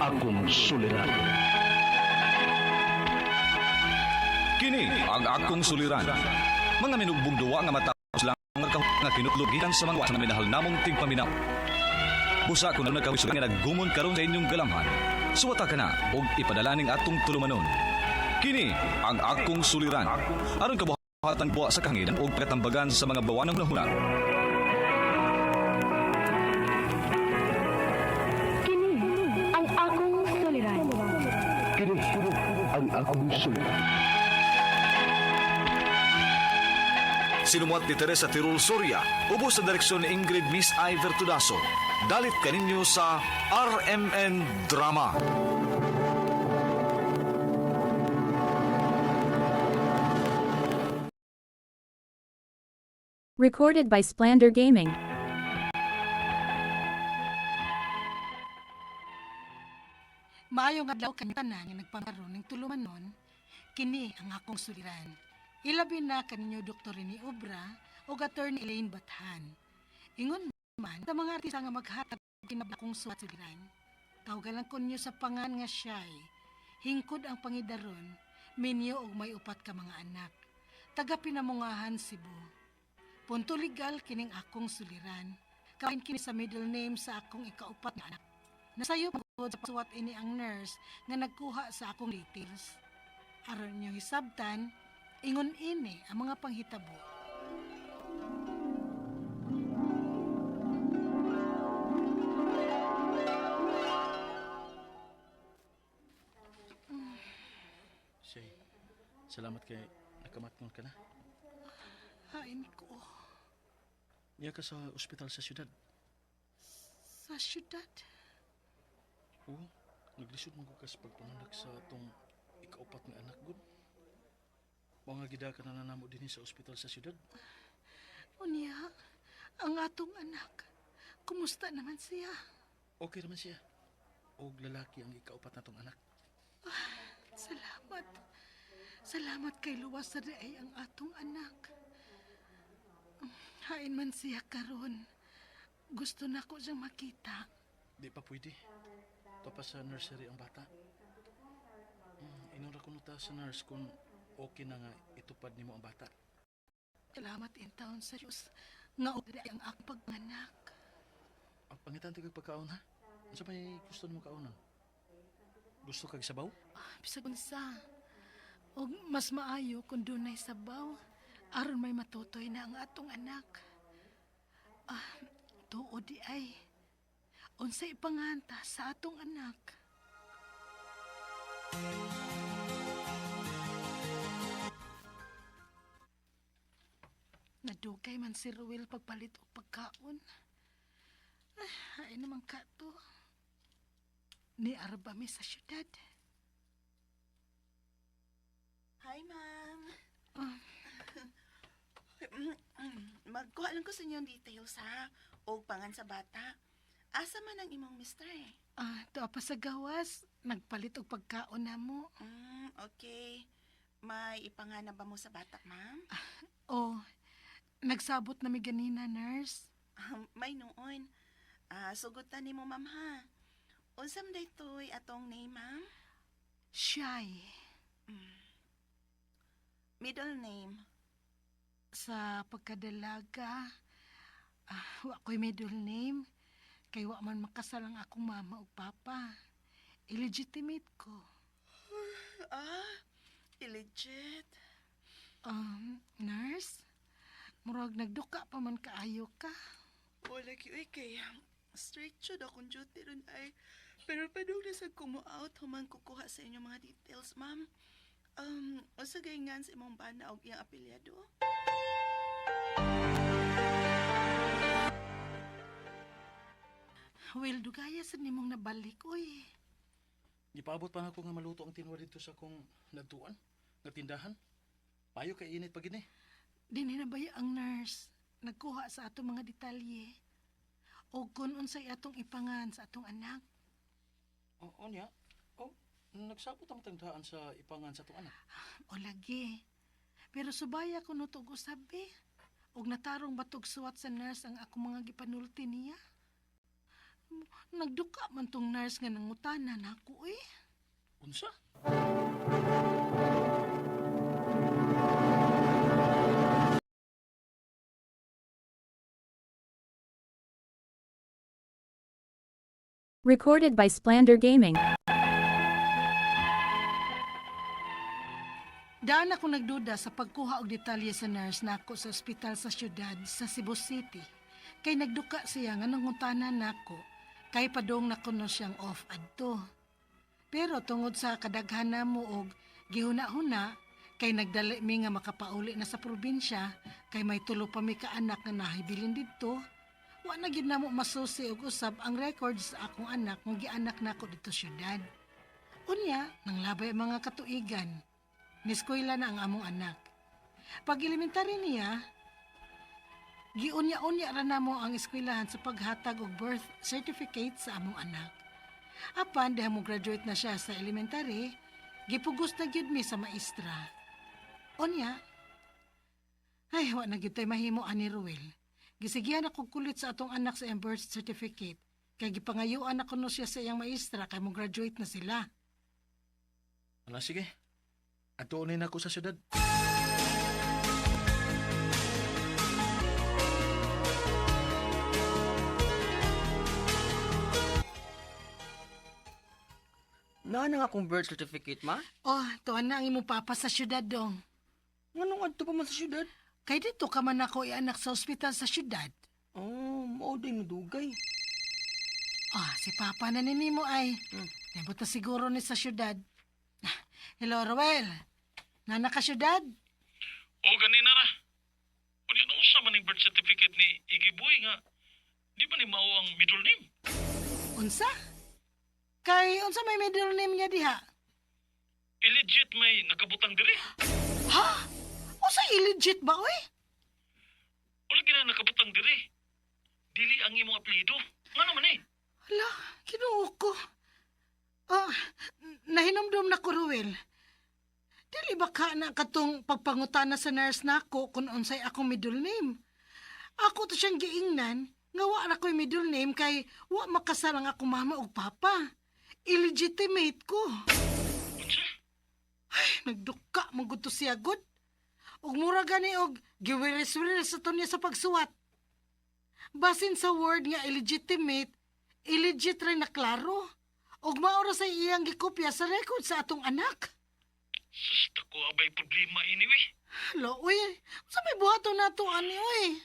akong suliran. Kini ang akong suliran. Mga minugbong duwa nga matapos lang nga kinutlo gikan sa mga sa minahal namong tigpaminaw. Busa ko na nagkawis nga naggumon karon sa inyong galamhan. Suwata ka na og ipadalaning atong tulumanon. Kini ang akong suliran. Aron kabuhatan buwa sa kahanginan og katambagan sa mga bawanang hunahuna. Kini ang akong suliran. Kini ang akong suliran. Sinumat ni Teresa Tirul Soria, ubos sa direksyon ni Ingrid Miss Iver Tudaso. Dalit kaninyo sa RMN Drama. Recorded by Splander Gaming. Maayong adlaw kami tanan nga nagpangaron ning tulumanon, kini ang akong suliran. Ilabi na kaninyo Dr. Rene Obra o Attorney Elaine Bathan. Ingon man sa mga artista nga maghatag kinabakong suwat suliran. Tawagan lang konyo sa pangan nga siya'y hingkod ang pangidaron, minyo og may upat ka mga anak. Taga Pinamungahan, Cebu. Punto legal kining akong suliran. Kain kini sa middle name sa akong ikaupat nga anak. Nasayo pagod sa pasuwat ini ang nurse nga nagkuha sa akong details. Aron niyo hisabtan, ingon ini ang mga panghitabo. Shay, salamat kay nakamatngon ka na. Hain ko Niya ka sa ospital sa syudad. sa syudad. Oo, naglisod mo ko ka sa pagpanganak sa atong ikaupat nga anak gud. Mga gida ka na nanamo din sa ospital sa syudad. Unya, ang atong anak. Kumusta naman siya? Okay naman siya. Og lalaki ang ikaupat natong anak. Salamat. Salamat kay luwas sa daay ang atong anak. Hain man siya karon. Gusto na ko siyang makita. Di pa pwede. Ito pa sa nursery ang bata. Inura ko nuta sa nurse kung okay na nga itupad nimo ang bata. Salamat in taon sa Diyos. Nga ugri ang akong pagmanak. Ang pangitan ti kag pagkaon ha? Ano sa may gusto nimo kaunon? Gusto kag sabaw? Bisag unsa. Og mas maayo kung dunay sabaw. Aron may matutoy na ang atong anak. Tuod di ay. Unsay ipanganta sa atong anak. Nadugay man si Ruel pagpalit o pagkaon. Ay naman ka to. Ni Arba mi sa syudad. Hi, ma'am. Magkuha lang ko sa inyong details, ha? O pangan sa bata. Asa man ang imong mister, eh? Tuwa pa sa gawas. Nagpalit og pagkaon na mo. Okay. May ipangana ba mo sa bata, ma'am? Nagsabot na mi ganina, nurse. May noon. Sugutan ni mo, ma'am, ha? Unsam daytoy atong name, ma'am? Shy. Middle name? Sa pagkadalaga, wa ko'y middle name. Kay wa man makasal ang akong mama o papa. Illegitimate ko. Illegit. Nurse? Murag nagduka pa man kaayo ka. Wala kiyo, kay straight should akong duty ron ay. Pero padung na sa kumu-out, human kukuha sa inyong mga details, ma'am. Usa gayngan sa imong bana og iyang apelyado? Well, dugaya sa nimong nabalik, uy. Ipaabot pa nga ko nga maluto ang tinwa dito sa akong nagtuan, nga tindahan. Payo kay init pa gini. Dinhi na ba ang nurse? Nagkuha sa atong mga detalye. O kung unsay atong ipangan sa atong anak. O niya? Nagsabot ang tagdaan sa ipangan sa itong anak. O lagi. Pero subaya ko no tugo sabi. Og natarong batog suwat sa nurse ang akong mga gipanulti niya. Nagduka man tong nurse nga nangutanan ako eh. Unsa? Recorded by Splander Gaming. Daan ako nagduda sa pagkuha og detalye sa nurse nako sa ospital sa syudad sa Cebu City. Kay nagduka siya nga nangutanan nako kay padong nakuno siyang off adto. Pero tungod sa kadaghanan mo og gihuna-huna kay nagdali mi nga makapauli na sa probinsya kay may tulo pa mi ka anak nga nahibilin didto. Wa na gid namo masusi og usab ang records sa akong anak nga gianak nako dito syudad. Unya, nang labay ang mga katuigan. Niskwela na ang among anak. Pag elementary niya, giunya-unya ra namo ang eskwelahan sa paghatag og birth certificate sa among anak. Apan diha mo graduate na siya sa elementary, gipugos na gyud mi sa maestra. Unya, ay wa na gyud tay mahimo ani Ruel. Gisigyan ako kulit sa atong anak sa iyang birth certificate. Kay gipangayuan ako no siya sa iyang maestra kay mo graduate na sila. Ala, sige. Atuunin ako sa syudad. Naan nga akong birth certificate, ma? Oh, tuwan na ang imong papa sa syudad dong. Nganong adto pa man sa syudad? Kay dito ka man ako ianak sa ospital sa syudad. Oh, mao din dugay. Ah, si Papa na nini mo ay. Nabot na siguro ni sa syudad. Hello, Roel. Nana ka syudad? O, ganina ra. O, yan ang usa man yung birth certificate ni Iggy Boy nga. Di ba ni mao ang middle name? Unsa? Kay, unsa may middle name niya diha? Illegit may nakabutang diri. Ha? Unsa illegit ba, oy? Wala gina nakabutang diri. Dili ang imong apelyido. Nga naman eh. Hala, kinuo ko. Ah, nahinomdom na ko, Ruel. Dili ba ka na katong pagpangutana sa nurse nako kung unsay akong middle name? Ako to siyang giingnan, nga wa na ko'y middle name kay wa makasarang ako mama o papa. Illegitimate ko. Unsa? Ay, nagduka, maguto siya good. Ug mura gani og giwiris-wiris sa niya sa pagsuwat. Basin sa word nga illegitimate, illegit rin na klaro. Ug maura sa iyang gikopya sa record sa atong anak. Sus, dako abay problema ini, we. Hala, uy, sa may buhato na to, ani, uy.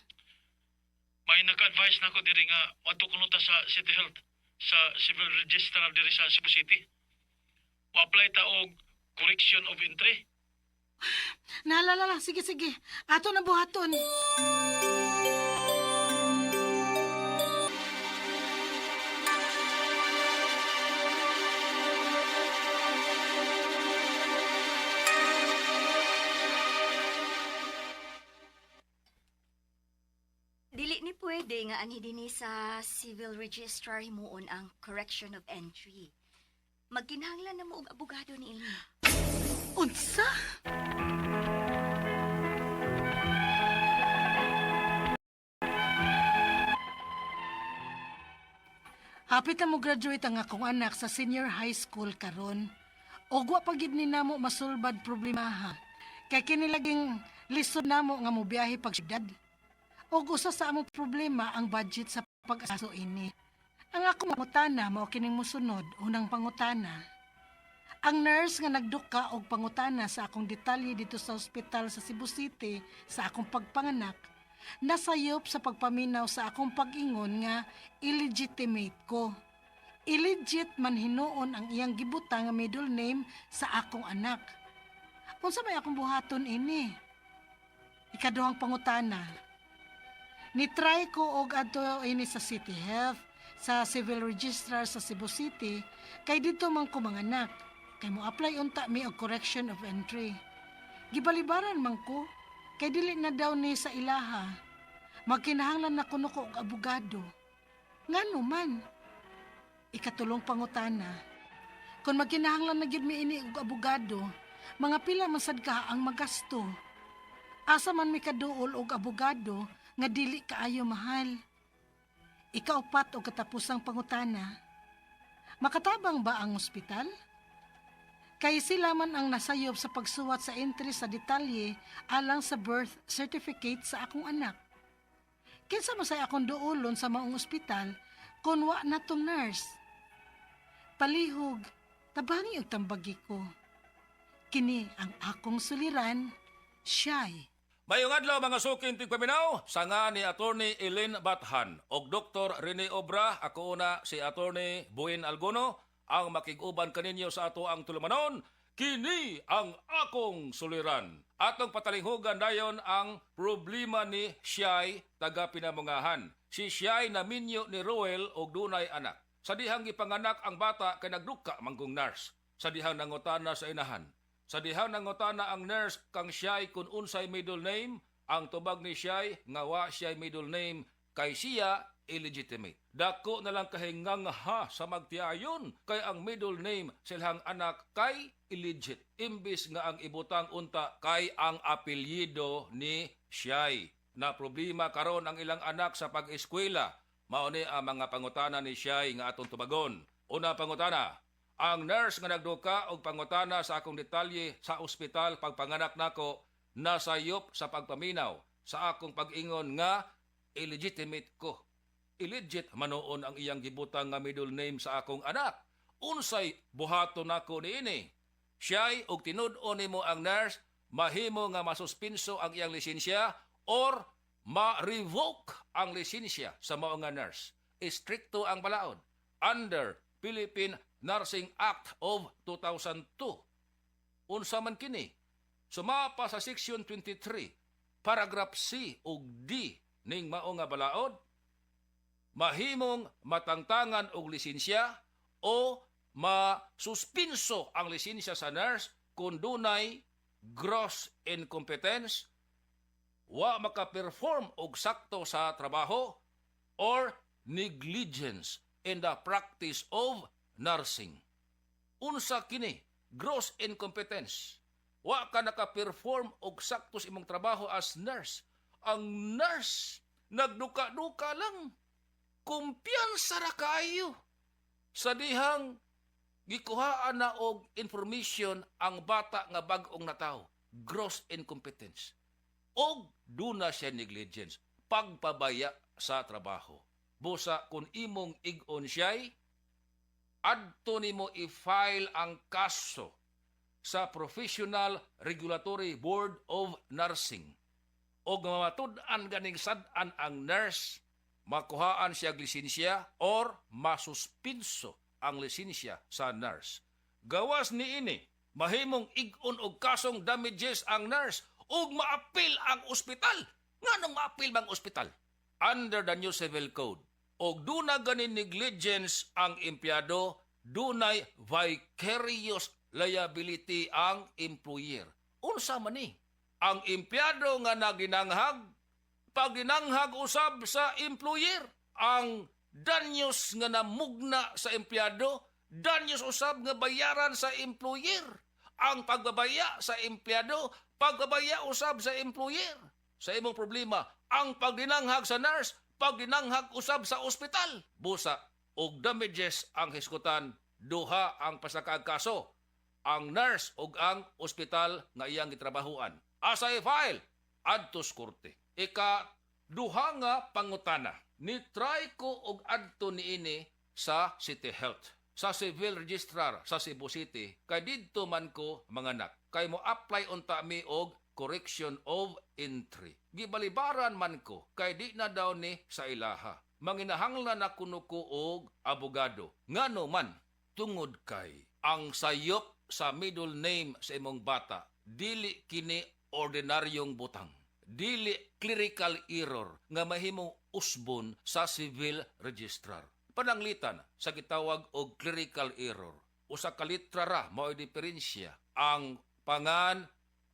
May naka-advise na ako diri nga matukunota sa City Health sa Civil Registrar diri sa Cebu City. Wa-apply ta og correction of entry. Naalala, sige, sige. Ato na buhaton. Dili ni pwede nga ani dinhi sa civil registrar himuon ang correction of entry. Magkinahanglan na mo og abogado niini. Unsa? Hapit na mo graduate ang akong anak sa senior high school karon. Og wa pa gid ni namo masulbad problemaha. Kay kini laging lisod namo nga mobiyahe pag syudad. Og usa sa among problema ang budget sa pag-aso ini. Ang akong pangutana mao kining mosunod, unang pangutana. Ang nurse nga nagduka og pangutana sa akong detalye dito sa ospital sa Cebu City sa akong pagpanganak, nasayop sa pagpaminaw sa akong pag-ingon nga illegitimate ko. Illegit man hinuon ang iyang gibutang nga middle name sa akong anak. Unsa may akong buhaton ini? Ikaduhang pangutana. Nitry ko og adto ini sa City Health, sa Civil Registrar sa Cebu City, kay dito man ko manganak. Kay mo apply unta mi og correction of entry. Gibalibaran man ko, kay dili na daw ni sa ilaha. Magkinahanglan na kuno ko og abogado. Ngano man? Ikatulong pangutana. Kung magkinahanglan na gyud mi ini og abogado, mga pila man sad ka ang magasto. Asa man mi kaduol og abogado nga dili kaayo mahal. Ikaupat o katapusang pangutana, makatabang ba ang ospital? Kay sila man ang nasayop sa pagsuwat sa entry sa detalye alang sa birth certificate sa akong anak. Kinsa masay akong duolon sa maong ospital kung wa na tong nurse. Palihog, tabangi og tambagi ko. Kini ang akong suliran, Shy. Mayong adlaw mga sukin tigpaminaw, sanga ni Attorney Elaine Bathan og Dr. Rene Obra, ako una si Attorney Buin Alguno, ang makig-uban kaninyo sa ato ang tulumanon, kini ang akong suliran. Atong patalinghugan dayon ang problema ni Shy taga Pinamungahan. Si Shy na minyo ni Roel og dunay anak. Sa dihang gipanganak ang bata kay nagduka manggong nurse. Sa dihang nangutana sa inahan. Sa dihang nangutana ang nurse kang Shy kun unsay middle name, ang tubag ni Shy nga wa siya middle name kay siya illegitimate. Dako na lang kahingang ha sa magtiayon kay ang middle name silhang anak kay illegit. Imbis nga ang ibutang unta kay ang apelyido ni Shy. Na problema karon ang ilang anak sa pag-eskwela. Mao ni ang mga pangutana ni Shy nga atong tubagon. Una pangutana, ang nurse nga nagduka og pangutana sa akong detalye sa ospital pagpanganak nako nasayop sa pagpaminaw sa akong pag-ingon nga illegitimate ko. Illegit manoon ang iyang gibutang nga middle name sa akong anak. Unsay buhaton nako niini? Siya'y og tinud-on nimo ang nurse, mahimo nga masuspinso ang iyang lisensya or ma-revoke ang lisensya sa mao nga nurse. Istrikto ang balaod under Philippine Nursing Act of 2002. Unsa man kini? Sumapa sa Section 23, Paragraph C ug D ning mao nga balaod, mahimong matangtangan og lisensya o masuspinso ang lisensya sa nurse kung dunay gross incompetence, wa makaperform og sakto sa trabaho, or negligence in the practice of nursing. Unsa kini? Gross incompetence. Wa ka nakaperform og sakto sa imong trabaho as nurse. Ang nurse nagduka-duka lang. Kumpiyansa ra kaayo. Sa dihang gikuhaan na og information ang bata nga bag-ong natawo. Gross incompetence. Og duna siya negligence. Pagpabaya sa trabaho. Busa kung imong ig-on siya'y adto nimo i-file ang kaso sa Professional Regulatory Board of Nursing. O mamatud-an ganing sad-an ang nurse, makuhaan siya lisensya or masuspinso ang lisensya sa nurse. Gawas ni ini, mahimong ig-on og kasong damages ang nurse ug maapil ang ospital. Nganong maapil bang ospital? Under the new civil code, og duna ganin negligence ang empleyado, dunay vicarious liability ang employer. Unsa man ni? Ang empleyado nga naginanghag, pag ginanghag usab sa employer, ang danyos nga namugna sa empleyado, danyos usab nga bayaran sa employer. Ang pagbabaya sa empleyado, pagbabaya usab sa employer. Sa imong problema, ang pagdinanghag sa nurse, pagdinanghag usab sa ospital. Busa, og damages ang hisgutan, duha ang pasakag kaso. Ang nurse og ang ospital nga iyang gitrabahuan. Asa i-file? Adtos korte. Duha nga pangutana. Ni-try ko og adto niini sa City Health. Sa Civil Registrar sa Cebu City, kay didto man ko manganak. Kay mo apply unta mi og correction of entry. Gibalibaran man ko, kay di na daw ni sa ilaha. Manginahanglan na kuno ko og abogado. Ngano man, tungod kay ang sayop sa middle name sa imong bata, dili kini ordinaryong butang. Dili clerical error nga mahimong usbon sa Civil Registrar. Pananglitan sa gitawag og clerical error. Usa ka litra ra mao diferensya. Ang pangan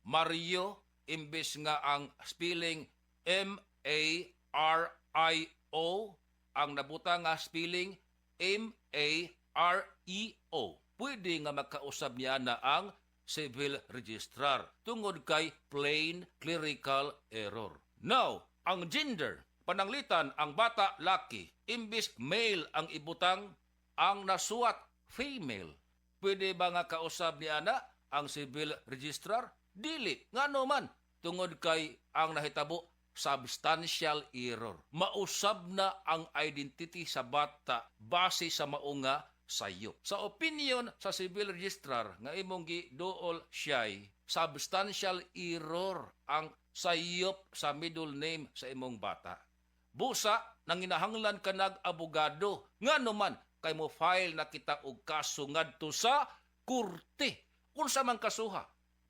Mario imbes nga ang spelling M-A-R-I-O, ang nabuta nga spelling M-A-R-E-O. Pwede nga magkausab niya na ang Civil Registrar tungod kay plain clerical error. Now, ang gender, pananglitan ang bata laki, imbis male ang ibutang, ang nasuwat female. Pwede ba nga kausab ni ana ang civil registrar? Dili. Ngano man tungod kay ang nahitabo substantial error. Mausab na ang identity sa bata base sa maunga sayo. Sa opinion sa civil registrar nga imong giduol siya'y substantial error ang sayop sa middle name sa imong bata. Busa nanginahanglan ka nag-abogado ngano man kay mo file na kita og kaso ngadto sa korte. Unsa man kasuha?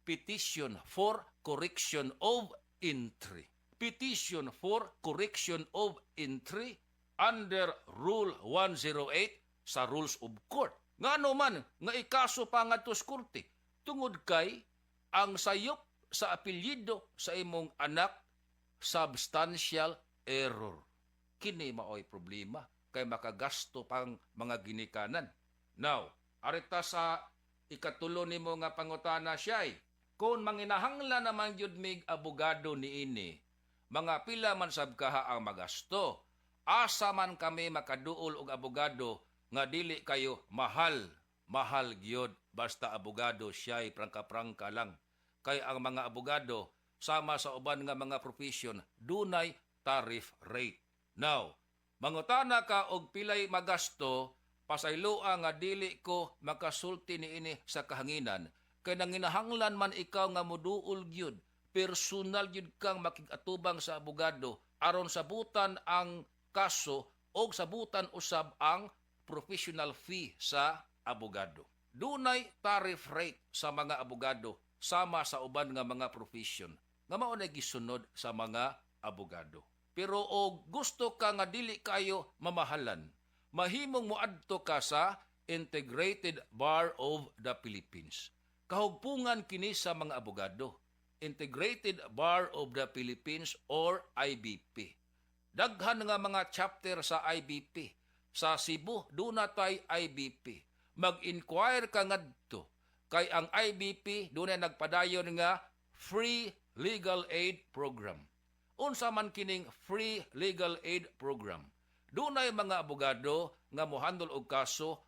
Petition for correction of entry. Petition for correction of entry under Rule 108 sa Rules of Court. Ngano man nga ikaso pa ngadto sa korte tungod kay ang sayop sa apelyido sa imong anak substantial error. Kini maoy problema kay makagasto pang mga ginikanan. Now, arita sa ikatulo nimo nga pangutana siya'y kung manginahanglan naman yun mig abogado ni ini, mga pila man sab kaha ang magasto, asa man kami makaduol og abogado nga dili kayo mahal gyud basta abogado siya'y prangka-prangka lang. Kay ang mga abogado sama sa uban nga mga profession dunay tariff rate. Now, mangutana ka og pilay magasto, pasayloa nga dili ko makasulti niini sa kahanginan, kay nanginahanglan man ikaw nga moduol gyud, personal gyud kang makigatubang sa abogado aron sabutan ang kaso o sabutan usab ang professional fee sa abogado. Dunay tariff rate sa mga abogado sama sa uban nga mga profession nga mao na gisunod sa mga abogado. Pero og gusto ka nga dili kayo mamahalan, mahimong moadto ka sa Integrated Bar of the Philippines. Kahugpungan kini sa mga abogado. Integrated Bar of the Philippines or IBP. Daghan nga mga chapter sa IBP. Sa Cebu, doon natay IBP. Mag-inquire ka ngadto kay ang IBP doon ay nagpadayon nga Free Legal Aid Program. Unsa man kining Free Legal Aid Program? Doon ay mga abogado nga mohandol og kaso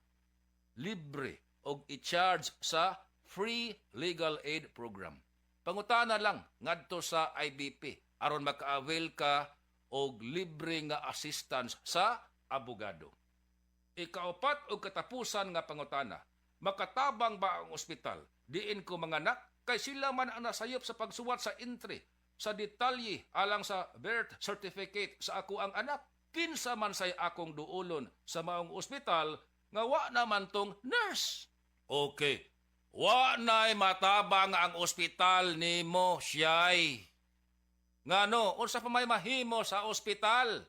libre og i-charge sa Free Legal Aid Program. Pangutana lang ngadto sa IBP aron maka-avail ka og libre nga assistance sa abogado. Ikaapat og katapusan nga pangutana, makatabang ba ang ospital diin ko manganak kay sila man ang nasayop sa pagsuwat sa entry sa detalye alang sa birth certificate sa ako ang anak? Kinsa man say akong duolon sa maong ospital nga wa naman tong nurse? Okay. Wa na'y matabang ang ospital nimo siya'y. Ngano, unsa pa may mahimo sa ospital?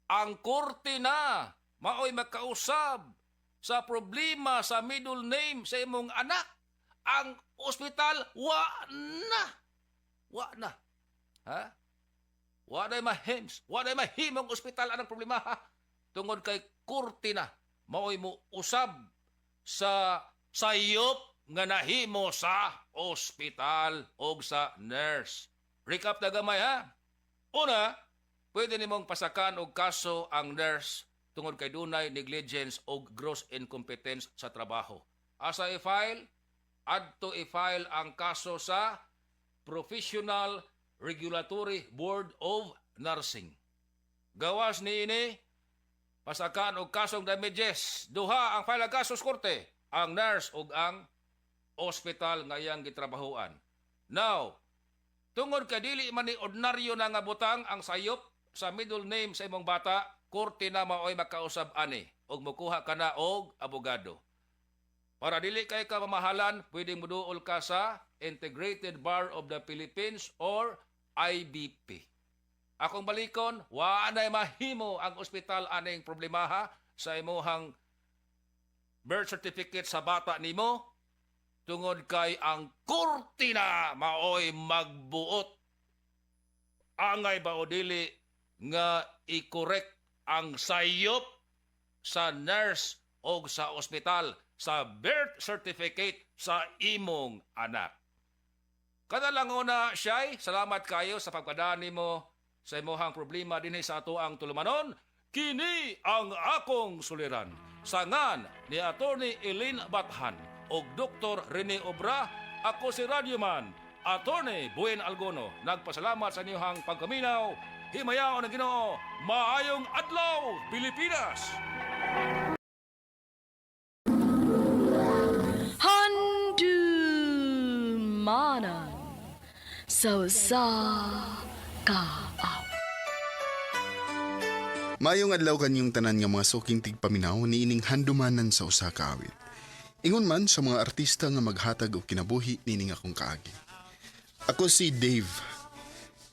Ang korte na, maoy magkausab sa problema sa middle name sa imong anak. Ang ospital, wa na. Wa na. Ha? Wa na'y mahims. Wa na'y mahimong ospital anang problema, ha? Tungod kay korte na, maoy mo usab sa sayop nga nahimo sa ospital o sa nurse. Recap na gamay, ha? Una, pwede nimong pasakan og kaso ang nurse tungod kay dunay negligence o gross incompetence sa trabaho. Asa i-file? Adto i-file ang kaso sa Professional Regulatory Board of Nursing. Gawas ni ini, pasakan og kasong damages. Duha ang file ang kaso sa korte, ang nurse o ang ospital nga iyang gitrabahoan. Now, tungod ka dili man ni ordinaryo na nga butang ang sayop sa middle name sa imong bata, korte na maoy makausab ani og mokuha ka na og abogado. Para dili kay ka mamahalan, pwedeng muduol ka sa Integrated Bar of the Philippines or IBP. Akong balikon, wa nay mahimo ang ospital aning problemaha sa imuhang birth certificate sa bata nimo. Tungod kay ang korte na maoy magbuot. Angay ba o dili nga i-correct ang sayop sa nurse o sa ospital sa birth certificate sa imong anak. Kada lang una, Shay, salamat kayo sa pagpadaan mo sa imuhang problema dinhi sa ato ang tulumanon, kini ang akong suliran. Sangan ni Attorney Elaine Bathan o Dr. Rene Obra, ako si Radyoman, Attorney Buen Algono. Nagpasalamat sa inyong pagkaminaw. Himayaw ng Ginoo. Maayong adlaw, Pilipinas! Handumanan sa kaaw. Mayong adlaw kanyong tanan nga mga suking tigpaminaw ni ining handumanan sa usa ka awit. Ingon man sa mga artista nga maghatag og kinabuhi nining akong kaagi. Ako si Dave.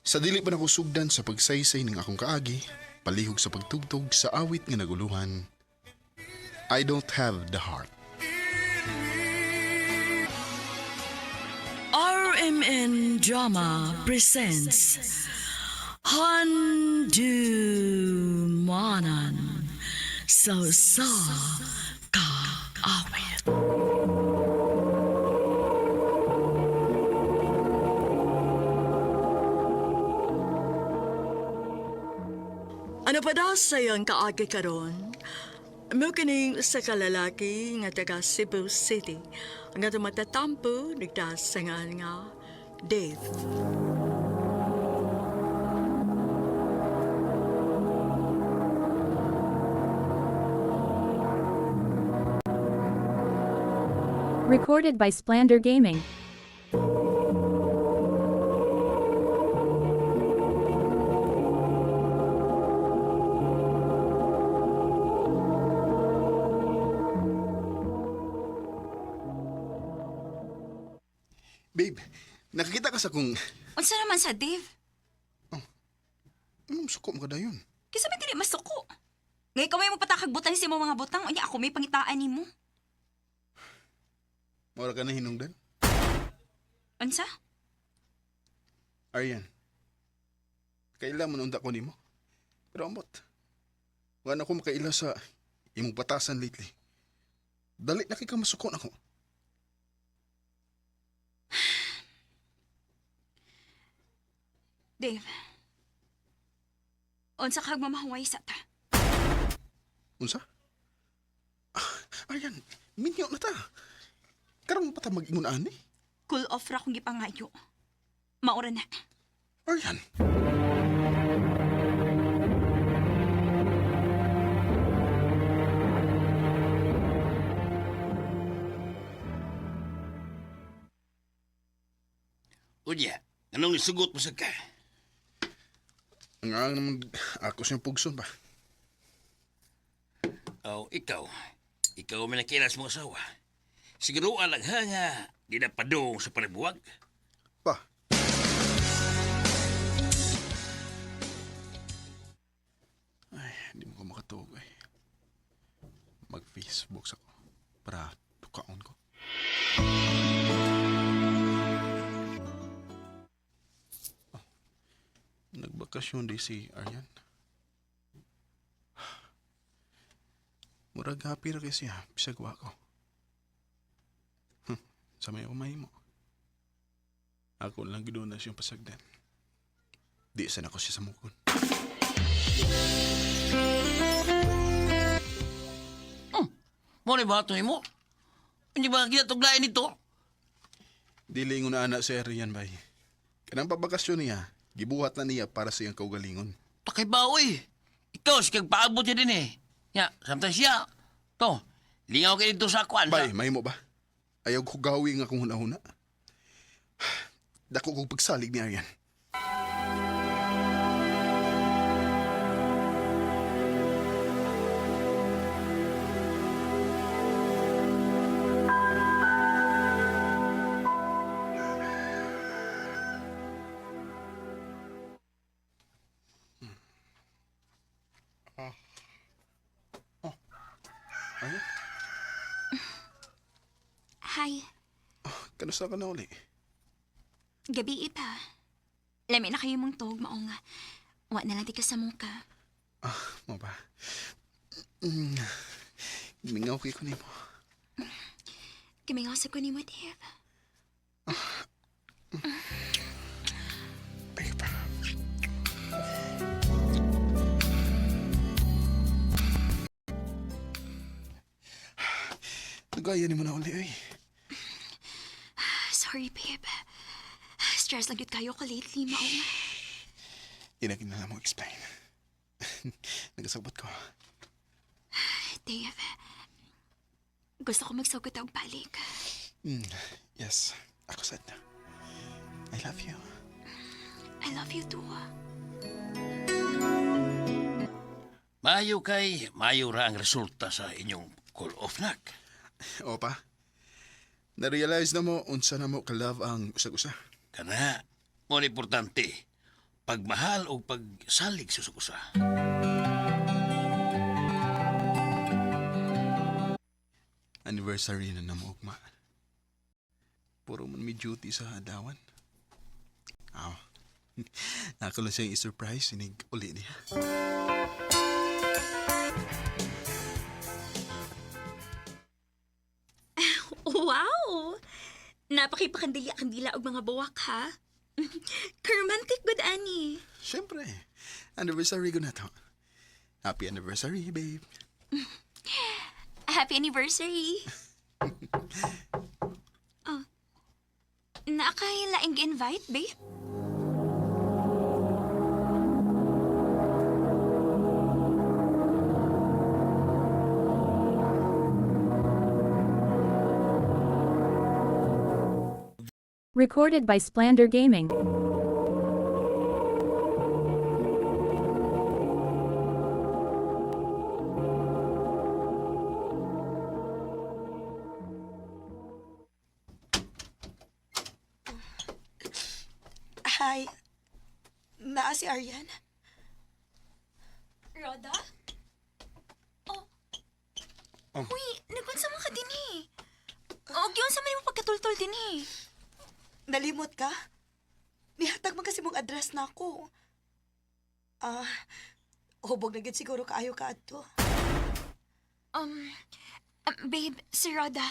Sa dili pa nako sugdan sa pagsaysay ning akong kaagi, palihog sa pagtugtog sa awit nga naguluhan, I Don't Have the Heart. RMN Drama presents Handumanan sa kaawit. Ano pa daw sayang kaagi karon? Mo kining sa kalalaki nga taga Cebu City nga tumatatampo nagdasangan nga Dave. Recorded by Splander Gaming. Babe, nakakita ka sa kung... Unsa naman sa Dave? Anong suko mo ka dayon? Kisa may dili masuko. Ngay kamay mo patakag butang sa mga butang, unya ako may pangitaan nimo. Mawala ka na hinungdan? Unsa? Aryan, kaila mo nunda ko nimo. Pero ambot, wala ako makaila sa imong batasan lately. Dali na kay ka masuko na ko. Dave. Unsa kag mamahuway sa ta? Unsa? Aryan, minyo na ta. Karang pa ta mag-ingon ani? Cool off ra kung gipangayo. Maura na. Aryan. Unya, anong isugot mo sa ka? Ang naman ako siyang pugson ba? Oh, ikaw. Ikaw may nakilas mong asawa. Siguro alag ha nga, di na padong sa panibuwag. Pa? Ay, hindi mo ko makatuog eh. Mag-Facebook ako para tukaon ko. Nagbakasyon di si Aryan. Murag happy ra kay siya, bisagwa ko. Sa may umay mo. Ako lang ginoon na siyang pasagdan. Di sana ko siya samukon. Mo ni bato mo? Hindi ba kinatuglayan nito? Dili nga na anak si Aryan bay. Kanang pabakasyon niya, gibuhat na niya para sa iyang kaugalingon. Takay ba, uy? Ikaw, sikag paabot niya din eh. Ya, samtang siya. To, lingaw kayo dito sa kwan. Bay, may mo ba? Ayaw ko gawi nga kung huna-huna. Dako kong pagsalig ni Aryan. Aryan? Hi. Kanusta ka na uli? Gabi pa. Lami na kayo mong tog, maong nga. Wa na lang di ka sa muka. Mo ba? Mingaw kay ko nimo. Kimingaw sa ko ni mo, Dave. Ay pa. Nagsugayan ni mo na uli, ay. Sorry, babe. Stress lang yun kayo ka lately, maong. Inagin na lang mo explain. Nagasabot ko. Dave, gusto ko magsugod ang balik. Yes, ako sad na. I love you. I love you too. Mayo kay, mayo ra ang resulta sa inyong call-off nak. Opa, na-realize na mo unsa na mo ka-love ang usag-usa. Kana, mo importante, pagmahal o pagsalig sa usa. Anniversary na mo, ugma. Puro man may duty sa adawan. Ako lang siyang i-surprise, sinig uli niya. Wow! Napakipakandila-kandila og mga buwak, ha? Romantic good, Annie. Siyempre, anniversary ko na to. Happy anniversary, babe. Happy anniversary. Oh. Naakay laing invite, babe? Recorded by Splander Gaming. Hi. Naa si Aryan. Roda? Oh. Oh. Uy, nagpunsa mo ka din eh. O, yun sa mo pagkatultol din eh. Nalimot ka? Nihatag man kasi mong address na ako. Hubog na gid siguro kaayo ka adto. Babe, si Roda,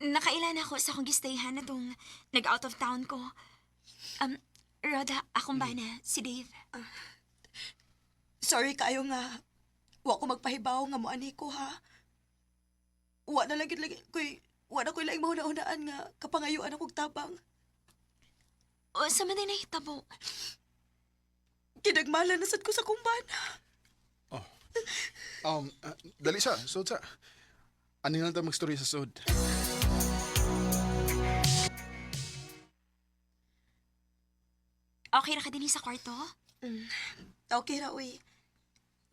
nakailan ako sa akong gistayhan na tong nag-out of town ko. Roda, akong bana, si Dave. Sorry kaayo nga. Wa ko magpahibaw nga mo ani ko, ha? Wa na lagi wa na ko'y laing mauna-unaan nga kapangayuan akong tabang. O, sa man na hitabo. Kinagmala na sad ko sa kumbana. Dali sa, sud sa. Ano lang tayo mag-story sa sud? Okay ra ka din sa kwarto? Okay ra, uy.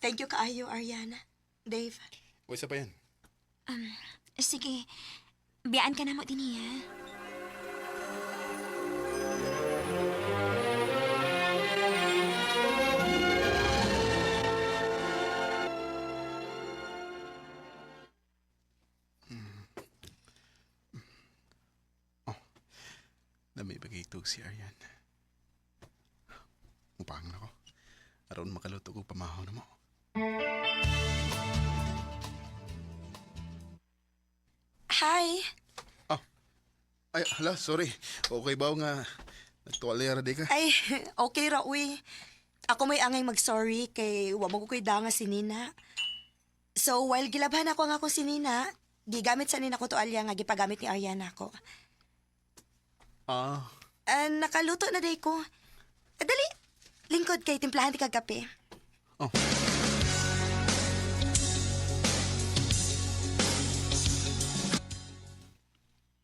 Thank you kaayo, Ariana. Dave. O, isa pa yan. Sige, biyaan ka na mo din ha? Dami bagay si Aryan. Mupangan ako. Aron makaluto ko pamahaw na mo. Hi. Ay, hala, sorry. Okay ba nga nagtuwalera di ka? Ay, okay ra, uy. Ako may angay mag-sorry kay wa mo ko ko'y danga si Nina. So, while gilabhan ako nga ako si Nina, gigamit sa Nina ko to alya nga gipagamit ni Ariana ko. Nakaluto na day ko. Dali, lingkod kay timplahan di kagabi. Oh.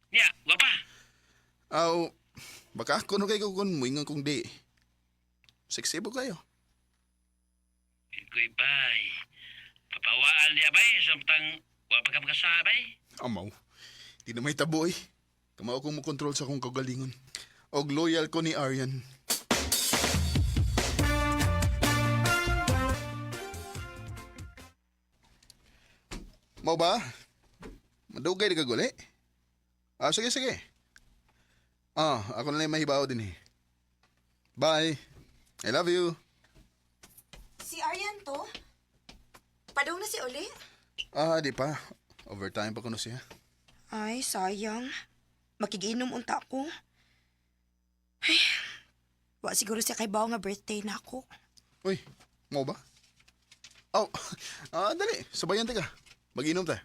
Nya, wapa. Baka ako no kayo kung muingan kong di. Seksibo kayo. Kuy bay. Papawaan niya bay, samtang wapa ka makasabay. Amaw. Di na may tabo eh. Kamao kong mo kontrol sa akong kagalingon. Og loyal ko ni Aryan. Mau ba? Madugay di ka guli? Sige, sige. Ako na lang mahibaw din eh. Bye. I love you. Si Aryan to? Padong na si Uli? Di pa. Overtime pa ko na siya. Ay, sayang. Makigiinom unta ko. Ay, wa siguro siya kay Bao nga birthday na ako. Uy, mau ba? Dali. Sabayan ka. Mag-inom tayo.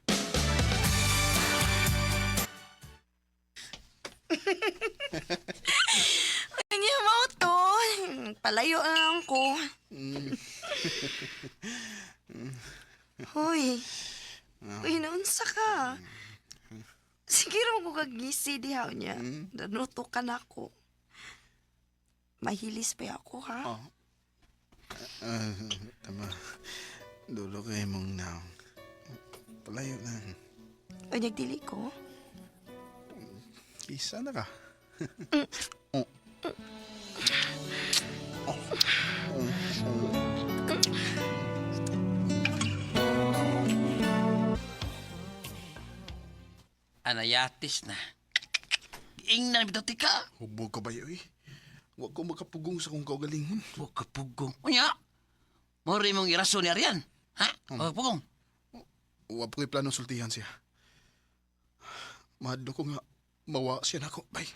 Anya mo to. Palayo na lang ko. Hoy. Uy, naunsa ka. Sige rin ko kagisi dihaw niya. Nanuto ka na ako. Mahilis pa ako, ha? Tama. Dulo kayo mong naong. Palayo lang. O nagdili ko? Isa na ka. Anayatis na. Ingnan bitaw tika. Hubog ka ba yun eh? Huwag ko makapugong sa kong kaugalingon. Huwag ka pugong. Unya, mori mong iraso ni Arian. Ha? Huwag pugong. Huwag ko'y plano sultihan siya. Mahadlo ko nga mawa siya na ako. Bye.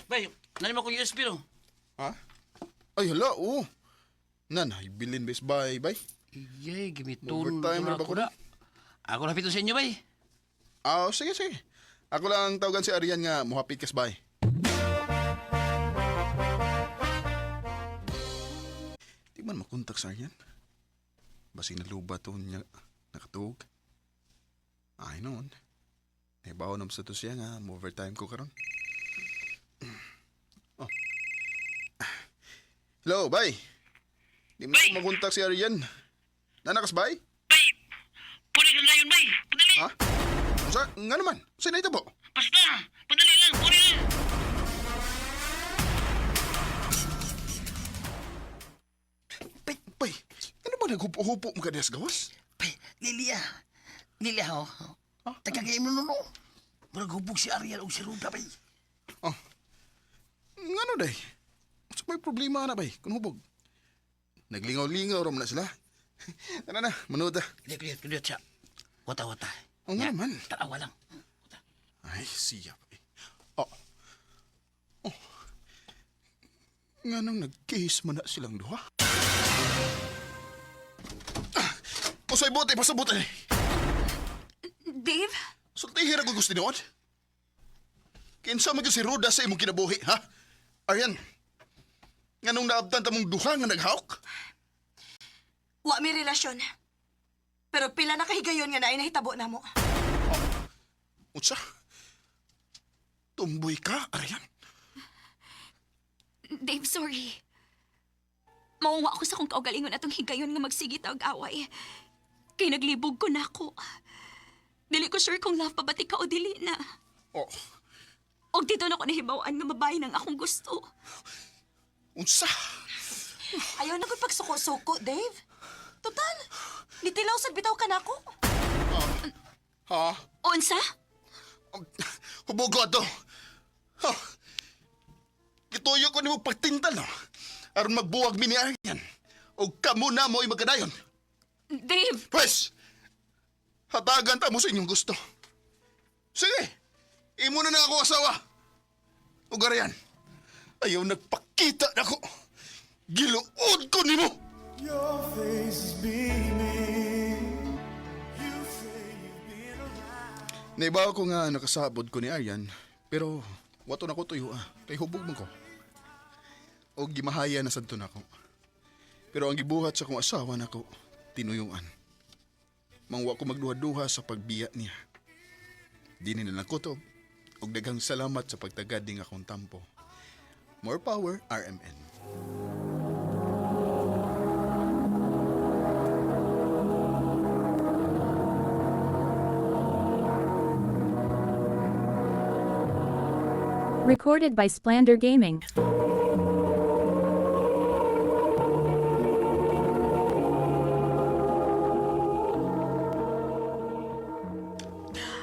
Bay, nani mo kong USB no? Ha? Ay, hala, oo. Nanay, bilin bes bye, bye. Iyay, gimitun. Overtime na ba ko na? Ako lapit sa inyo, bay. Ah, sige, sige. Ako lang tawagan si Arian nga muhapit kas bye. Di man makontak sa Arian. Basing naluba to niya nakatuog. Ay noon. Naibaw nam sa to siya nga overtime ko karon. Oh. Hello, bye. Di mo makontak si Arian. Nanakas bye? Bay, puli ka ngayon, bay. Padali. Ha? Sa nga naman. Sino ito po? Basta, padali lang, puli lang. Bay, ano ba naghupo-hupo mo kanias gawas? Bay, Lilia. Lilia, ho. Tagagay mo no. Murag hubog si Ariel o si Ruda, bay. Oh. Ngano day? Sa may problema na bay, kung hubog. Naglingaw-lingaw ram na sila. Tara na, manood ah. Kudiyot siya. Wata-wata. Oo nga naman. Tarawa lang. Ay, siya bay. Oh. Oh. Nga nang nag-case man na silang duha. Usay bote, pasabutan eh. Dave? Sultihira ko gusto niyon. Kinsa man si Roda sa imong kinabuhi, ha? Arian, nga nung naabtan ta mong duha nga naghawk? Wa mi relasyon. Pero pila na kahigayon nga naay nahitabo na mo. Unsa? Tumboy ka, Arian? Dave, sorry. Mauwa ako sa kong kaugalingon atong higayon nga magsigit og away. Kay naglibog ko na ako. Dili ko sure kung love pa ba ti ka o dili na. Oh, Og dito na ko nahibawaan nga babae ng akong gusto. unsa? Ayaw na ko'y pagsuko-suko, Dave. Total, nitilaw sad bitaw ka na ako. Ha? Unsa? Hubog ko ato. Ha? Gituyo ko ni mo pagtintal, no? Aron magbuwag mi ni Arian. O kamo na mo'y magkadayon. Dave! Pwes! Hatagan ta mo sa inyong gusto. Sige, imo na ako asawa. O Arian, ayaw nagpakita na ko. Giluod ko ni mo. Your face is beaming. Naibaw ko nga nakasabod ko ni Arian, pero wato na ko tuyo kay hubog man ko. O gimahaya na sadto na ko. Pero ang gibuhat sa kong asawa na ko, tinuyuan. Mangwa ko magduha-duha sa pagbiya niya. Di na lang kutob, og daghang salamat sa pagtagad ng akong tampo. More power, RMN. Recorded by Splander Gaming.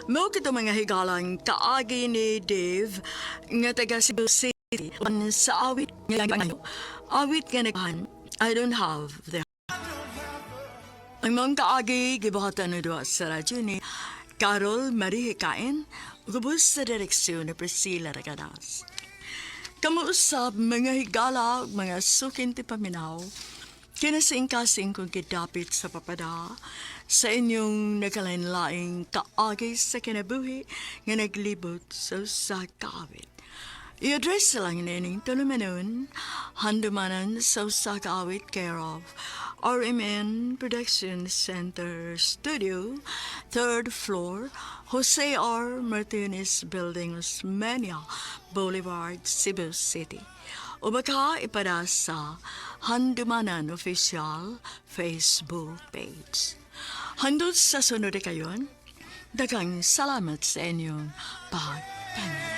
Mo kito mga higalang kaagi ni Dave nga taga Cebu City sa awit nga ano. Awit nga naghan, I don't have the ang mga kaagi gibuhatan na doon sa radyo ni Carol Marie Hikain, gubos sa direksyon ni Priscilla Ragadas. Kamuusap mga higala, mga sukin ti paminaw, kinasing-kasing kong kidapit sa papada, sa inyong nagalain-laing kaagi sa kinabuhi nga naglibot sa kawit. I-address lang nining tulumanon, handumanan sa kawit care of RMN Production Center Studio, 3rd floor, Jose R. Martinez Building, Osmeña Boulevard, Cebu City. O baka ipada sa Handumanan Official Facebook page. Handod sa sunod kayon, dagang salamat sa inyong pagtanong.